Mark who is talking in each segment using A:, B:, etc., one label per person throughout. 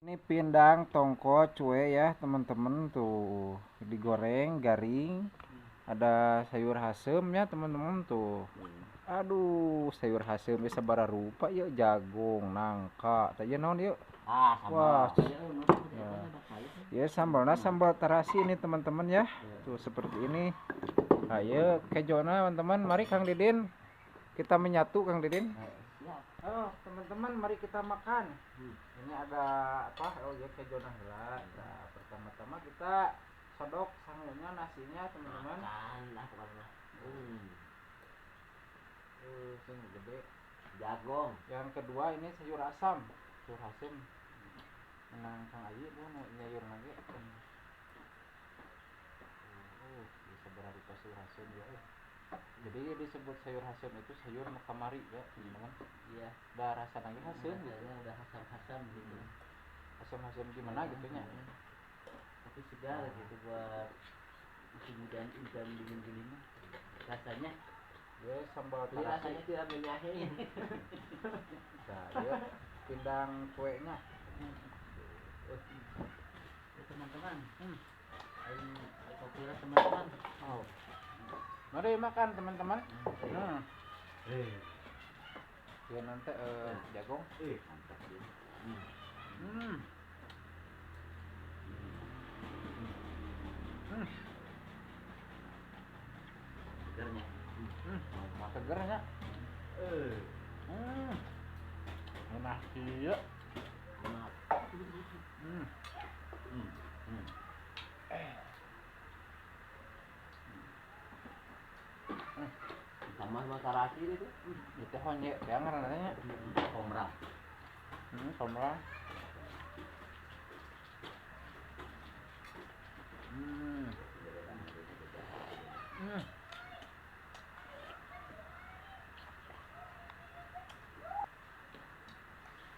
A: Ini pindang tongko cuek ya teman-teman, tuh digoreng garing. Ada sayur hasem ya teman-teman tuh. Aduh, sayur hasem bisa bara rupa ya, jagung, nangka, tanya naon yuk. Wah, ya sambalnya sambal terasi ini teman-teman ya. Tuh seperti ini. Ayo kejona teman-teman, mari Kang Didin. Kita menyatu Kang Didin. Oh teman-teman, mari kita makan. Ini ada apa? Oh ya kejona heula. Nah, pertama-tama kita sodok sangunya nasinya teman-teman. Sini gede.
B: Jagung.
A: Yang kedua ini sayur asam, sayur asem. Menang Kang Ayi bu nyayur lagi. Bisa berapa sayur asem ya. Jadi disebut sayur hasem itu sayur kamari ya teman-teman.
B: Iya.
A: Udah rasa lagi hasem gitu.
B: Udah hasam-hasam gitu.
A: Hasem-hasem gimana gitunya.
B: Tapi segar gitu buat musim hujan dingin mah. Rasanya
A: Ya sambal
B: tapi rasanya
A: terasi.
B: tidak menyahin.
A: Nah, ya pindang kuenya.
B: Teman-teman. Ayo kopi lah teman-teman.
A: Oh. Mari makan teman-teman. Ya nanti jagung.
B: Mantap dia. Segarnya.
A: Segernya. Enak ya.
B: Enak. Sama tarasi itu.
A: Itu hanya yang namanya
B: Komra.
A: somra.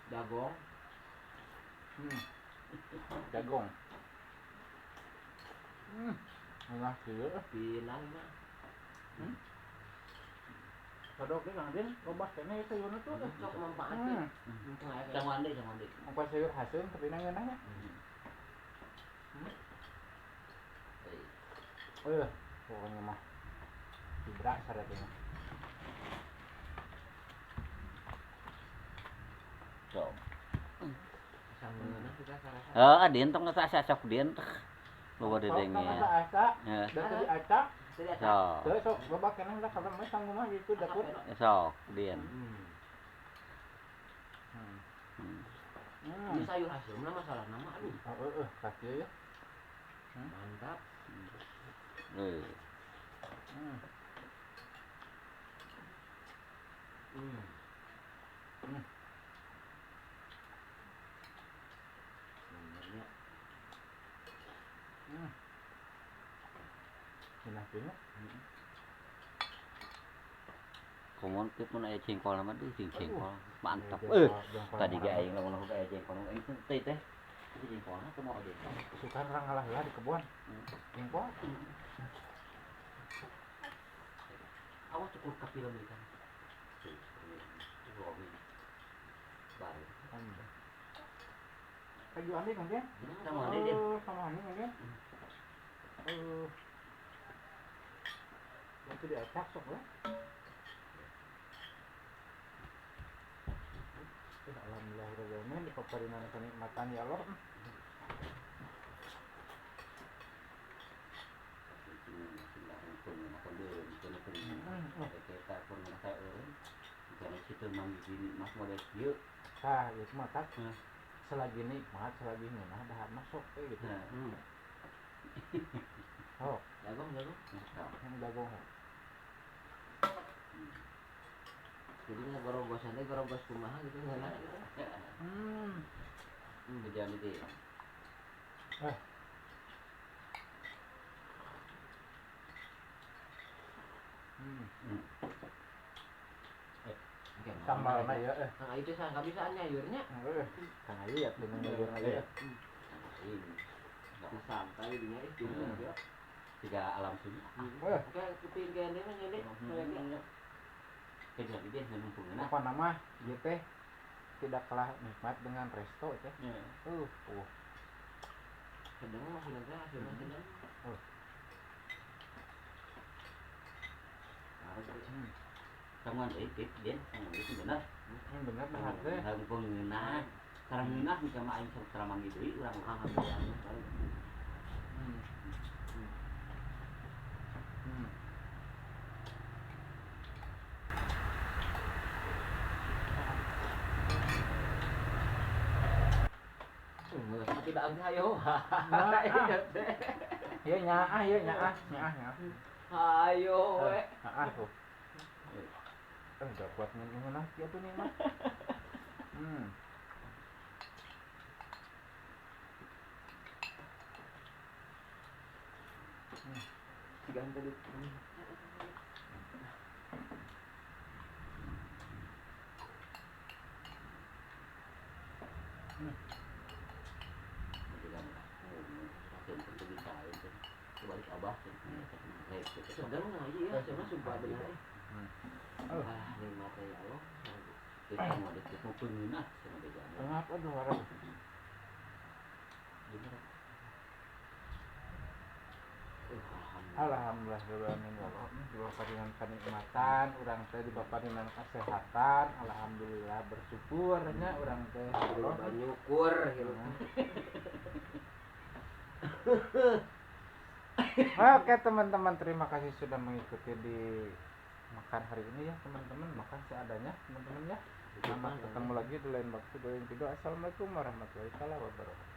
B: Jagung.
A: Jagung. Enak ya.
B: Pinang mah.
A: Sodok deh Kang Din, loba kene sayurna tuh.
B: Sok manfaatnya. Jangan deh.
A: Apa sayur hasil kepinang nanya. Oh iya, pokoknya mah fibra syaratnya.
B: Sok. Adin tong nasa sok din. Loba dedengnya.
A: Asa,
B: Ya.
A: dari acak.
B: Sok.
A: Terus sok loba kene lah kalau mah sanggup mah itu dapur.
B: Sok din.
A: Ini
B: sayur asam lah masalah nama aduh.
A: kasih ya.
B: Mantap.
A: Enak ya.
B: Kumon tip mun aya jengkol mah tuh jengkol mantap. Tadi ge aing lamun aya jengkol aing teh teh. Itu jengkolna teu mau deh.
A: Suka orang ngalah lah di kebun. Jengkol.
B: Awas cukur kapila belikan. Baru.
A: Kayu andi kan dia?
B: Sama andi dia.
A: Sama andi kan dia? Itu diacak sok lah. Alhamdulillah rabbil di paparinan kenikmatan ya Allah. Nah, itu mah tak selagi nikmat, selagi ngeunah dahar masuk kayak gitu. Oh,
B: Jagung.
A: yang jagung.
B: Jadi ngoronggosan teh gorongos kumaha gitu heula gitu. Bejaan itu. Sambal mah ya. Nah, itu sangka bisa nyayurnya.
A: Kang Ayi ya dengan nyayur aja ya.
B: Ini. Enggak santai dinya itu ya. Tiga alam sunnah. Oke, kepingin dia mah nyelek. Kayak dia numpungna.
A: Apa nama? Ieu teh tidak kalah nikmat dengan resto teh.
B: Ya.
A: Uh.
B: Kedua sudah sudah.
A: Oh.
B: Kamu itu dia, itu benar.
A: Benar benar teh.
B: Harus pengenah. Karena minah bisa main ceramah gitu, orang alhamdulillah. Tidak ayo.
A: Ya nyaah.
B: Ayo we.
A: Tuh. Udah kuat ngomong lagi tuh nih mah.
B: Ganti dulu. Balik abah sedang aja ya cuma sumpah benar nikmat ya Allah kita mau deket mau penginat sama beda
A: Kenapa aduh orang Alhamdulillah dibapa dengan kenikmatan orang teh dibapa dengan kesehatan alhamdulillah bersyukurnya orang teh
B: bersyukur
A: Oke teman-teman, terima kasih sudah mengikuti di makan hari ini ya teman-teman, makan seadanya teman-teman ya. Selamat ketemu lagi di lain waktu, di lain video. Assalamualaikum warahmatullahi wabarakatuh.